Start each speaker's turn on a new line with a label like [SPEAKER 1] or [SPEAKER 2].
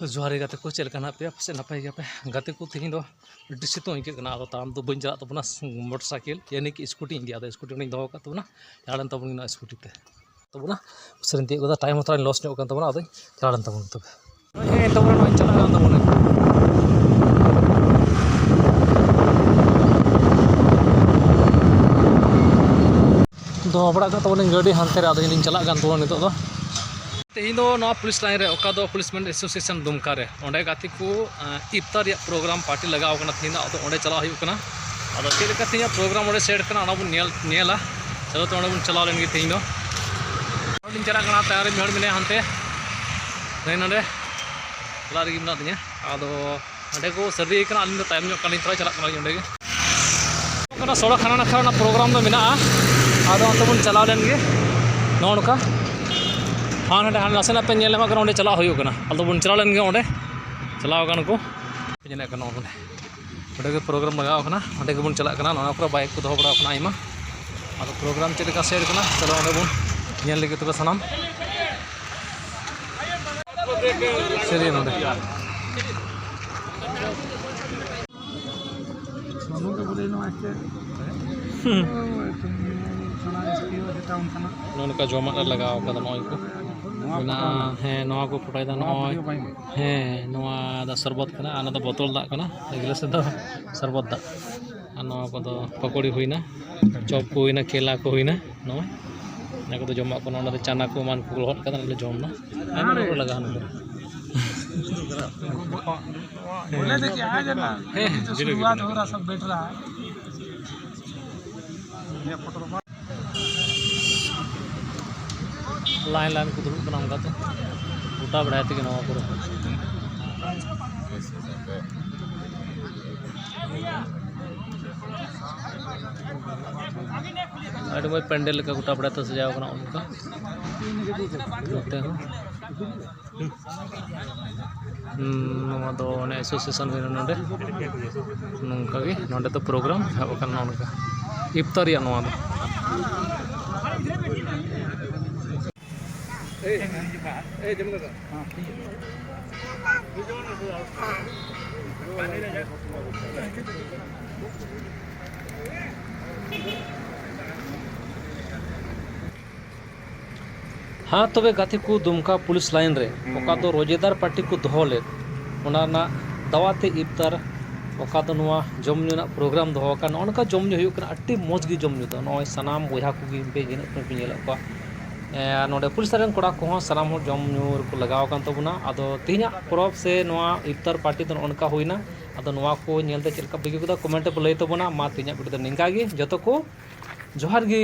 [SPEAKER 1] जोहारे गाते को चल करना पे से नपाय गया पे गाते को तीन दो डिसितो इनके करना आदो ताम तो बन चला तबना मोटरसाइकिल यानी कि स्कूटी इंडिया दो स्कूटी उनी दो का तबना चलान तबना स्कूटी ते तबना सरंती को टाइम होता लॉस नो kan तबना आदो चलान तबना तब हे तबना नो चला kan तबना दो बड़ा का तबना गाड़ी हानते रे आदो इन चला kan तबना नितो दो तेहिं दो नवा पुलिस लाइन रे ओका दो पुलिसमैन एसोसिएशन दुमका रे ओंडे गाती को इफ्तार या प्रोग्राम पार्टी लगाव कना थीना तो ओंडे चला हुई कना आदो चेद लेका थीना प्रोग्राम ओंडे सेट कना ओना बुन नेला चलो तो ओंडे बुन चलाव लेन गे तेहिं दो ओंडे चला कना तयारी मेहड़ मिने हानते नै नडे चला रगी मिना दिया आदो ओंडे को सर्दी कना अलिन दो टाइम कना थोड़ा चला कना ओंडे गे कना सोड़ा खाना ना खाना प्रोग्राम दो मिना आदो ओंडे बुन चलाव लेन गे नोनका हाँ ना नासेना पे नेलमा कर ओंडे चला हुई कना अल तो बुन चला लेन गे ओंडे चलाव कन को जेने कना ओंडे ओंडे के प्रोग्राम लगाव कना ओंडे के बुन चला कना नोना पूरा बाइक को दो बड़ा कना आइमा आदो प्रोग्राम चेद का सेट कना चलो ओंडे बुन नेल लेगे तो सनाम चलिए ओंडे सोनू के बोले नो आके नोनका जोमा लगाव कदा नोय को ना है नवा को फटाई दा नोय है नवा दा शरबत कना आना दा बोतल दा कना गिलास दा शरबत दा नवा को दो पकोड़ी हुईना चॉप को हुईना केला को हुईना नोय ना को दो जोमा को नोना दा चना को मान को हट कदा ले जोमना आना को लगा न बोले थे कि आ जाना है शुरुआत हो रहा सब बैठ रहा है ये फोटो लाइन लाइन को दुरुब बना उनका तो बूटा बढ़ाए थे कि नवा पूरा अरे भाई पेंडल का बूटा बढ़ाए तो सजाओ करना उनका देखते हो नवा दो ने एसोसिएशन में नोंडे नोंका गे नोंडे तो प्रोग्राम है ओकन उनका इफ्तार या नवा दो हाँ तबे गाते को दुमका पुलिस लाइन रे ओका दो रोजेदार पार्टी को दोहो ले ओना ना दावाते इफ्तार ओका दो नवा जमनु ना प्रोग्राम दोहो का नोनका जमनु हुयु कना अट्टी मौज गी जमनु दो नय सनाम बोया को गी पे जिन पे पिनेला को नोडे पुलिस लाइन कोड़ा को सनाम हो जमनु को लगाव कान तबना आदो तिना परब से नवा इफ्तार पार्टी तो ओनका हुइना आदो नवा को नेलते चलका बिगि को कमेंट पे लय तबना मा तिना बिड निंका गी जतो को जोहार गी।